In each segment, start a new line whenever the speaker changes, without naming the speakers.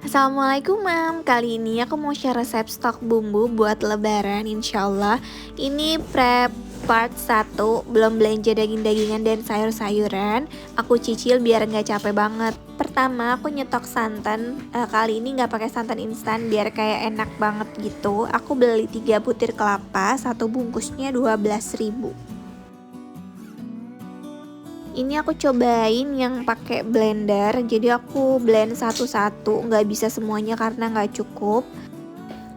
Assalamualaikum Mam, kali ini aku mau share resep stok bumbu buat lebaran insyaallah. Ini prep part 1, belum belanja daging-dagingan dan sayur-sayuran. Aku cicil biar nggak capek banget. Pertama aku nyetok santan, kali ini nggak pakai santan instan biar kayak enak banget gitu. Aku beli 3 butir kelapa, satu bungkusnya 12.000. Ini aku cobain yang pakai blender, jadi aku blend satu-satu, nggak bisa semuanya karena nggak cukup.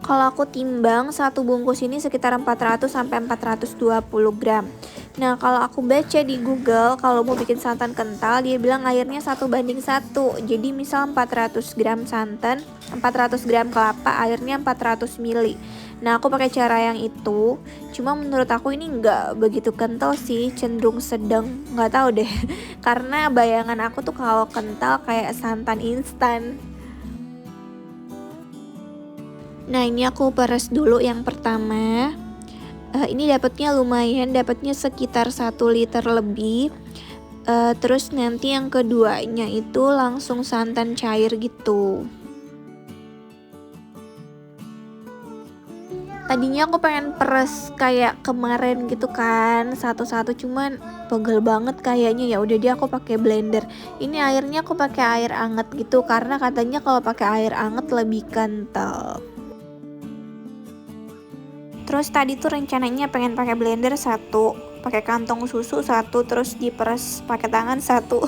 Kalau aku timbang satu bungkus ini sekitar 400 sampai 420 gram. Nah, kalau aku baca di Google, kalau mau bikin santan kental, dia bilang airnya 1:1. Jadi misal 400 gram santan, 400 gram kelapa, airnya 400 ml. Nah, aku pakai cara yang itu. Cuma menurut aku ini nggak begitu kental sih, cenderung sedang. Nggak tahu deh, karena bayangan aku tuh kalau kental kayak santan instan. Nah, ini aku peres dulu yang pertama. Ini dapatnya lumayan, dapatnya sekitar 1 liter lebih. Terus nanti yang keduanya itu langsung santan cair gitu. Tadinya aku pengen peres kayak kemarin gitu kan, satu-satu, cuman pegel banget kayaknya. Ya udah dia aku pakai blender. Ini airnya aku pakai air anget gitu karena katanya kalau pakai air anget lebih kental. Terus tadi tuh rencananya pengen pakai blender satu, pakai kantong susu satu, terus diperes pakai tangan satu.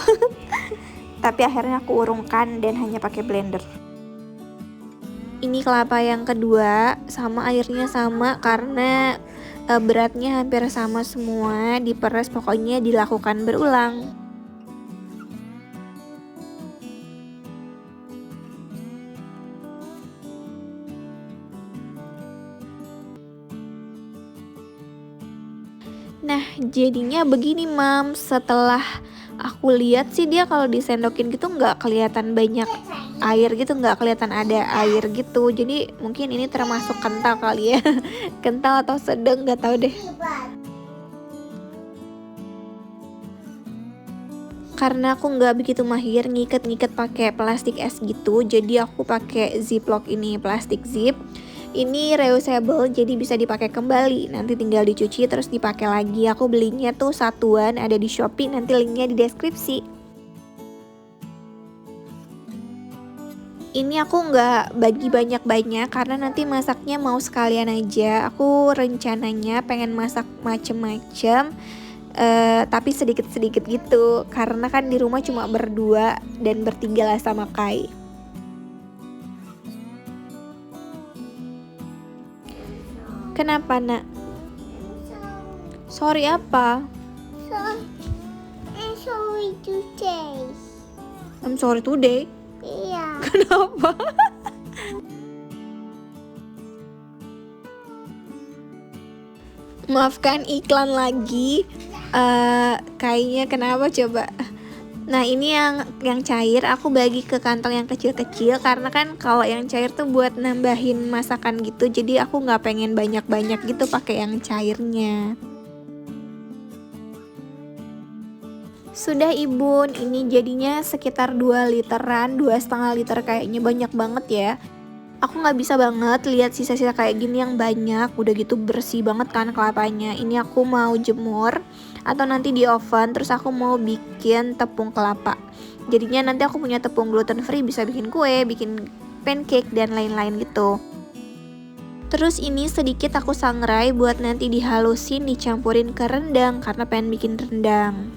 Tapi akhirnya aku urungkan dan hanya pakai blender. Ini kelapa yang kedua, sama airnya sama karena beratnya hampir sama semua, diperes pokoknya dilakukan berulang. Nah, jadinya begini Mam, setelah aku lihat sih dia kalau disendokin gitu nggak kelihatan banyak air gitu, nggak kelihatan ada air gitu. Jadi mungkin ini termasuk kental kali ya. Kental atau sedang nggak tahu deh. Karena aku nggak begitu mahir ngiket-ngiket pakai plastik es gitu, jadi aku pakai ziplock ini, plastik zip. Ini reusable, jadi bisa dipakai kembali. Nanti tinggal dicuci terus dipakai lagi. Aku belinya tuh satuan, ada di Shopee, nanti linknya di deskripsi. Ini aku nggak bagi banyak-banyak karena nanti masaknya mau sekalian aja. Aku rencananya pengen masak macem-macem, tapi sedikit-sedikit gitu. Karena kan di rumah cuma berdua dan bertiga lah sama Kai. Kenapa nak? Sorry apa?
I'm sorry today.
I'm sorry today.
Iya.
Kenapa? Maafkan iklan lagi. Kayaknya kenapa coba? Nah, ini yang cair aku bagi ke kantong yang kecil-kecil karena kan kalau yang cair tuh buat nambahin masakan gitu. Jadi aku nggak pengen banyak-banyak gitu pakai yang cairnya. Sudah Ibu, ini jadinya sekitar 2 literan, 2,5 liter, kayaknya banyak banget ya. Aku nggak bisa banget lihat sisa-sisa kayak gini yang banyak, udah gitu bersih banget kan kelapanya. Ini aku mau jemur atau nanti di oven, terus aku mau bikin tepung kelapa. Jadinya nanti aku punya tepung gluten free, bisa bikin kue, bikin pancake dan lain-lain gitu. Terus ini sedikit aku sangrai buat nanti dihalusin, dicampurin ke rendang karena pengen bikin rendang.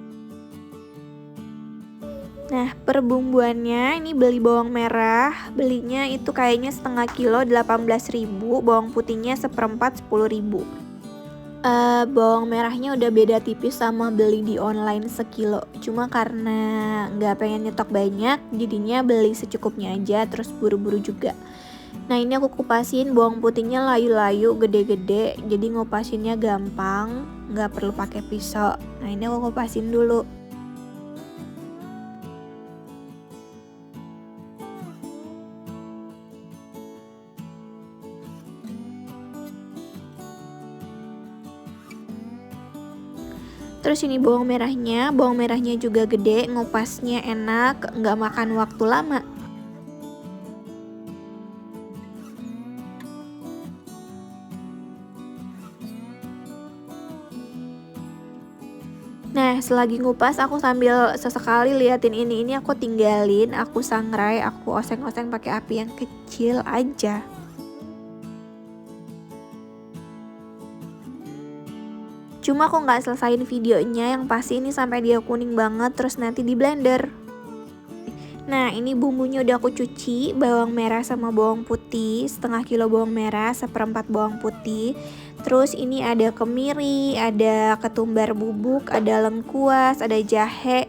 Nah, perbumbuannya ini beli bawang merah, belinya itu kayaknya setengah kilo 18.000, bawang putihnya seperempat 10.000. Bawang merahnya udah beda tipis sama beli di online sekilo. Cuma karena nggak pengen nyetok banyak, jadinya beli secukupnya aja, terus buru-buru juga. Nah, ini aku kupasin, bawang putihnya layu-layu, gede-gede, jadi ngupasinnya gampang, nggak perlu pakai pisau. Nah, ini aku kupasin dulu. Terus ini bawang merahnya juga gede, ngupasnya enak, nggak makan waktu lama. Nah, selagi ngupas aku sambil sesekali liatin ini aku tinggalin, aku sangrai, aku oseng-oseng pakai api yang kecil aja. Cuma aku nggak selesain videonya, yang pasti ini sampai dia kuning banget terus nanti di blender. Nah, ini bumbunya udah aku cuci, bawang merah sama bawang putih, setengah kilo bawang merah, seperempat bawang putih. Terus ini ada kemiri, ada ketumbar bubuk, ada lengkuas, ada jahe,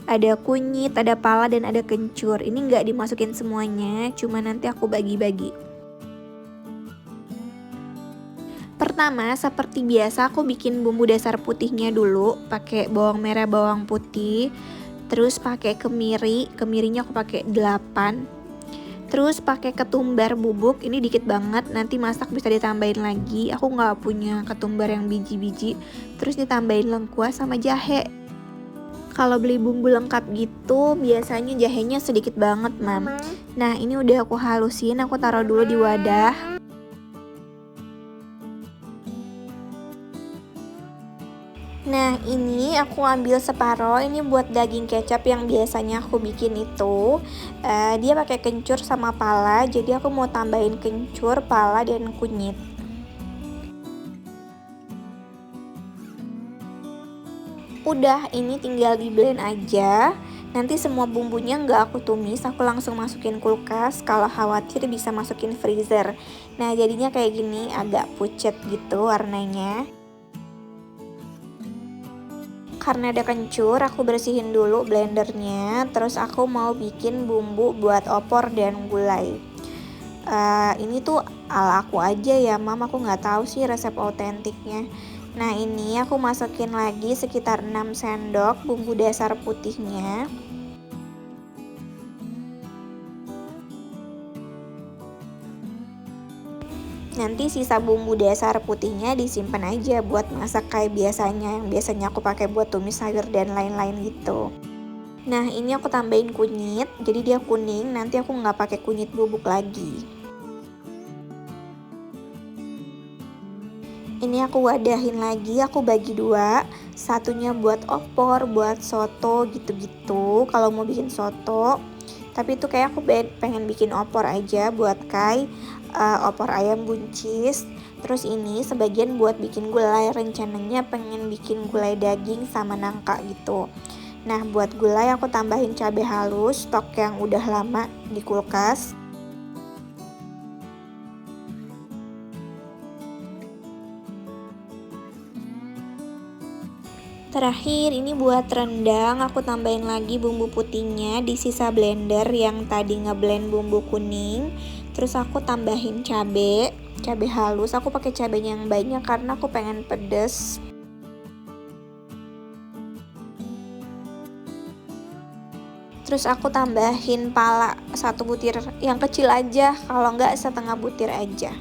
ada kunyit, ada pala, dan ada kencur. Ini nggak dimasukin semuanya, cuma nanti aku bagi-bagi. Pertama, seperti biasa aku bikin bumbu dasar putihnya dulu, pakai bawang merah, bawang putih, terus pakai kemirinya aku pakai 8. Terus pakai ketumbar bubuk, ini dikit banget, nanti masak bisa ditambahin lagi. Aku nggak punya ketumbar yang biji-biji. Terus ditambahin lengkuas sama jahe. Kalau beli bumbu lengkap gitu, biasanya jahenya sedikit banget, Mam. Nah, ini udah aku halusin, aku taruh dulu di wadah. Nah, ini aku ambil separoh, ini buat daging kecap yang biasanya aku bikin itu. Dia pakai kencur sama pala, jadi aku mau tambahin kencur, pala, dan kunyit. Udah, ini tinggal di blend aja. Nanti semua bumbunya nggak aku tumis, aku langsung masukin kulkas. Kalau khawatir bisa masukin freezer. Nah, jadinya kayak gini, agak pucet gitu warnanya. Karena ada kencur, aku bersihin dulu blendernya. Terus aku mau bikin bumbu buat opor dan gulai. Ini tuh ala aku aja ya, Mam. Aku nggak tahu sih resep autentiknya. Nah, ini aku masukin lagi sekitar 6 sendok bumbu dasar putihnya. Nanti sisa bumbu dasar putihnya disimpan aja buat masak kayak biasanya, yang biasanya aku pakai buat tumis sayur dan lain-lain gitu. Nah, ini aku tambahin kunyit, jadi dia kuning. Nanti aku nggak pakai kunyit bubuk lagi. Ini aku wadahin lagi, aku bagi dua. Satunya buat opor, buat soto gitu-gitu. Kalau mau bikin soto, tapi itu kayak aku pengen bikin opor aja buat opor ayam buncis. Terus ini sebagian buat bikin gulai, rencananya pengen bikin gulai daging sama nangka gitu. Nah, buat gulai aku tambahin cabai halus, stok yang udah lama di kulkas. Terakhir ini buat rendang, aku tambahin lagi bumbu putihnya di sisa blender yang tadi ngeblend bumbu kuning. Terus aku tambahin cabai halus. Aku pakai cabenya yang banyak karena aku pengen pedes. Terus aku tambahin pala 1 butir yang kecil aja, kalau enggak setengah butir aja.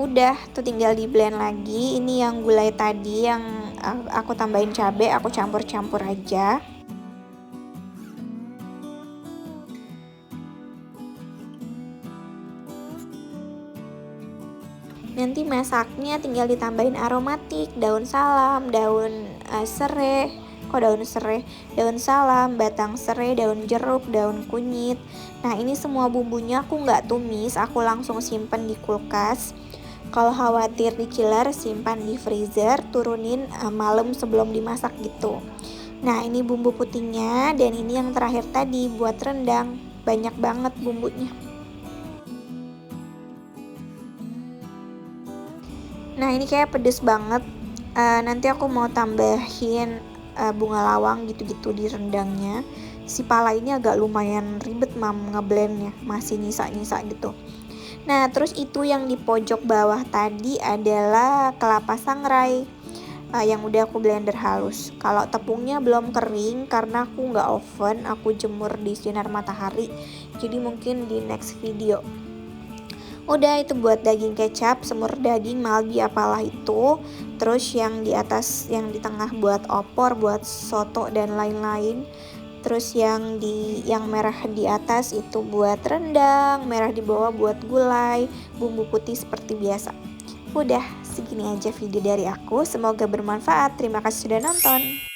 Udah, tuh tinggal di blend lagi. Ini yang gulai tadi yang aku tambahin cabai, aku campur-campur aja. Nanti masaknya tinggal ditambahin aromatik, daun salam, daun serai, daun salam, batang serai, daun jeruk, daun kunyit. Nah, ini semua bumbunya aku nggak tumis, aku langsung simpen di kulkas. Kalau khawatir dikiler, simpan di freezer, turunin malam sebelum dimasak gitu. Nah, ini bumbu putihnya, dan ini yang terakhir tadi buat rendang. Banyak banget bumbunya. Nah, ini kayak pedes banget. Nanti aku mau tambahin bunga lawang gitu-gitu di rendangnya. Si pala ini agak lumayan ribet, Mam, ngeblendnya, masih nyisa-nyisa gitu. Nah, terus itu yang di pojok bawah tadi adalah kelapa sangrai yang udah aku blender halus. Kalau tepungnya belum kering karena aku nggak oven, aku jemur di sinar matahari. Jadi mungkin di next video. Udah, itu buat daging kecap, semur daging, malbi, apalah itu. Terus yang di atas, yang di tengah buat opor, buat soto dan lain-lain. Terus yang merah di atas itu buat rendang, merah di bawah buat gulai, bumbu putih seperti biasa. Udah, segini aja video dari aku. Semoga bermanfaat. Terima kasih sudah nonton.